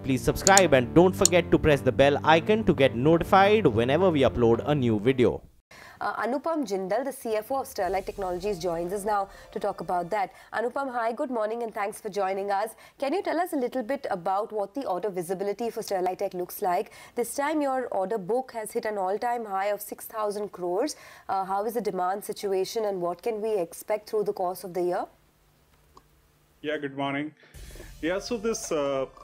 Please subscribe and don't forget to press the bell icon to get notified whenever we upload a new video. Anupam Jindal, the CFO of Sterlite Technologies, joins us now to talk about that. Anupam, hi, good morning and thanks for joining us. Can you tell us a little bit about what the order visibility for Sterlite Tech looks like? This time your order book has hit an all-time high of 6,000 crores. How is the demand situation and what can we expect through the course of the year? Yeah, good morning. Yeah, so this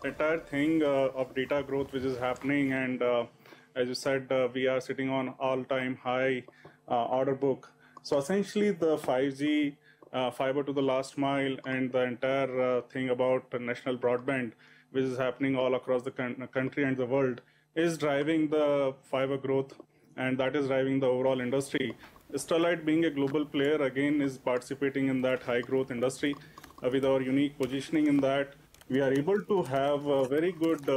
entire thing of data growth which is happening, and as you said, we are sitting on all-time high order book. So essentially the 5G, fiber to the last mile, and the entire thing about national broadband, which is happening all across the country and the world, is driving the fiber growth, and that is driving the overall industry. Sterlite, being a global player, again is participating in that high growth industry. With our unique positioning in that, we are able to have a very good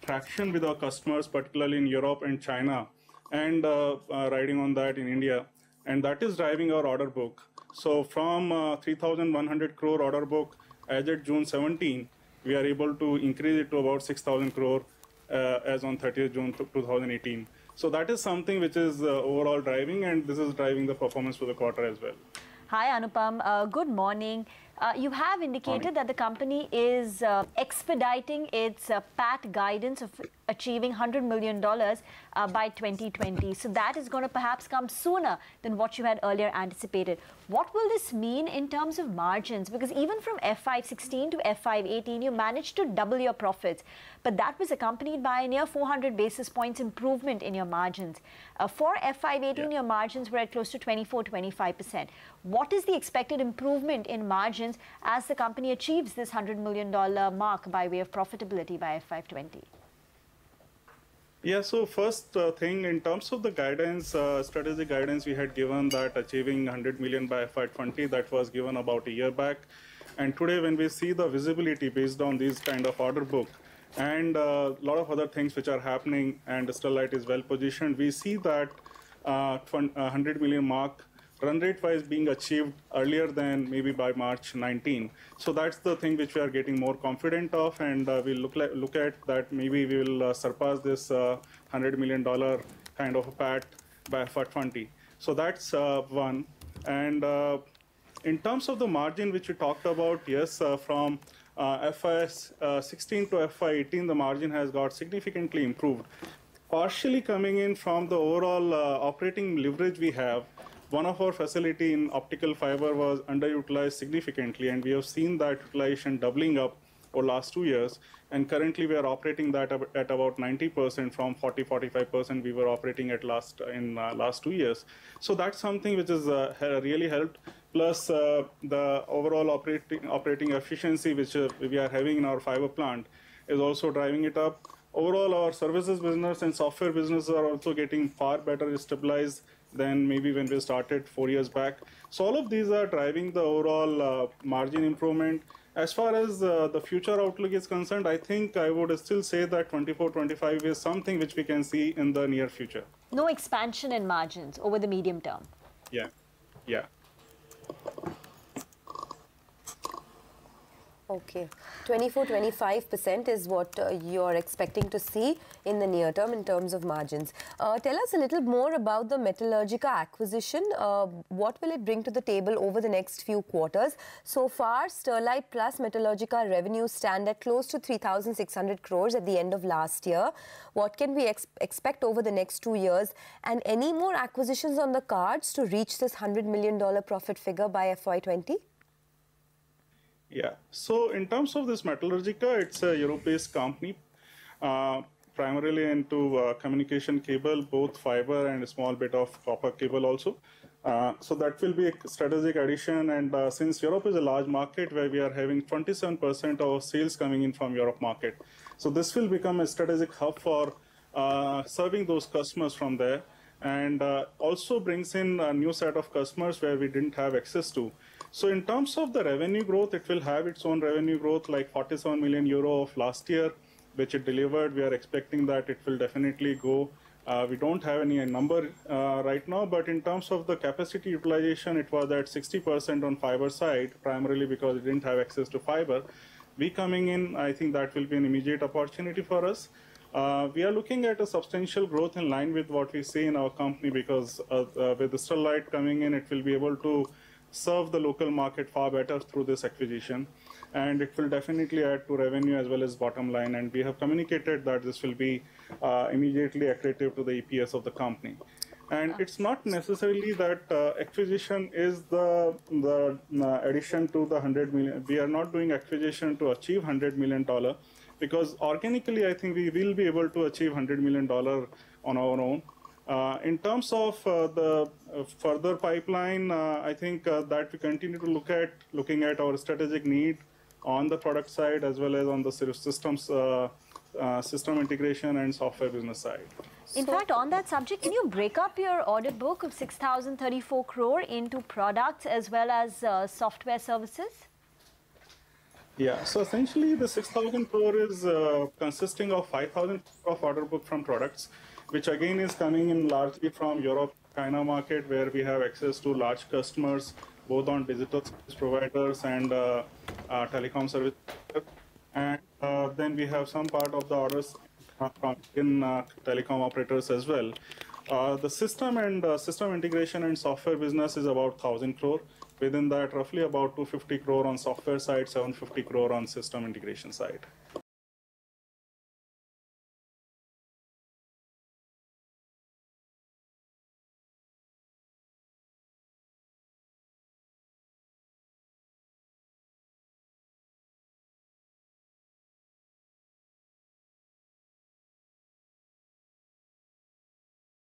traction with our customers, particularly in Europe and China, and riding on that in India. And that is driving our order book. So from 3,100 crore order book as at June 17, we are able to increase it to about 6,000 crore as on 30th June 2018. So that is something which is overall driving, and this is driving the performance for the quarter as well. Hi Anupam, good morning. You have indicated that the company is expediting its PAT guidance of achieving $100 million by 2020. So that is going to perhaps come sooner than what you had earlier anticipated. What will this mean in terms of margins? Because even from FY16 to FY18, you managed to double your profits. But that was accompanied by a near 400 basis points improvement in your margins. For FY18, your margins were at close to 24-25%. What is the expected improvement in margins as the company achieves this $100 million mark by way of profitability by FY20? Yeah, so first thing, in terms of the guidance, strategic guidance, we had given that achieving 100 million by FY20, that was given about a year back. And today when we see the visibility based on these kind of order book and a lot of other things which are happening, and Sterlite is well positioned, we see that 100 million mark run rate wise being achieved earlier than maybe by March 19. So that's the thing which we are getting more confident of, and we'll look at that maybe we will surpass this $100 million kind of a PAT by FY20. So that's one. And in terms of the margin which you talked about, yes, from FY16 to FY18, the margin has got significantly improved. Partially coming in from the overall operating leverage we have. One of our facility in optical fiber was underutilized significantly, and we have seen that utilization doubling up over last 2 years. And currently we are operating that at about 90% from 40-45% we were operating at last 2 years. So that's something which is really helped. Plus the overall operating efficiency which we are having in our fiber plant is also driving it up. Overall, our services business and software business are also getting far better stabilized than maybe when we started 4 years back. So all of these are driving the overall margin improvement. As far as the future outlook is concerned, I think I would still say that 24-25 is something which we can see in the near future. No expansion in margins over the medium term. Yeah, yeah. Okay, 24-25% is what you're expecting to see in the near term in terms of margins. Tell us a little more about the Metallurgica acquisition. What will it bring to the table over the next few quarters? So far, Sterlite plus Metallurgica revenues stand at close to 3,600 crores at the end of last year. What can we expect over the next 2 years? And any more acquisitions on the cards to reach this $100 million profit figure by FY20? Yeah, so in terms of this Metallurgica, it's a Europe-based company, primarily into communication cable, both fiber and a small bit of copper cable also. So that will be a strategic addition, and since Europe is a large market where we are having 27% of sales coming in from Europe market, so this will become a strategic hub for serving those customers from there, and also brings in a new set of customers where we didn't have access to. So in terms of the revenue growth, it will have its own revenue growth, like 47 million euro of last year, which it delivered. We are expecting that it will definitely go. We don't have any number right now, but in terms of the capacity utilization, it was at 60% on fiber side, primarily because it didn't have access to fiber. we coming in, I think that will be an immediate opportunity for us. We are looking at a substantial growth in line with what we see in our company, because with the Sterlite coming in, it will be able to serve the local market far better through this acquisition, and it will definitely add to revenue as well as bottom line, and we have communicated that this will be immediately accretive to the EPS of the company. And it's not necessarily that acquisition is the addition to the 100 million. We are not doing acquisition to achieve $100 million, because organically, I think we will be able to achieve $100 million on our own. In terms of the further pipeline, I think that we continue to looking at our strategic need on the product side as well as on the systems, system integration and software business side. In fact, on that subject, can you break up your order book of 6,034 crore into products as well as software services? Yeah, so essentially the 6,000 crore is consisting of 5,000 of order book from products, which again is coming in largely from Europe, China market, where we have access to large customers, both on digital service providers and telecom service. And then we have some part of the orders from telecom operators as well. The system and system integration and software business is about 1,000 crore. Within that, roughly about 250 crore on software side, 750 crore on system integration side.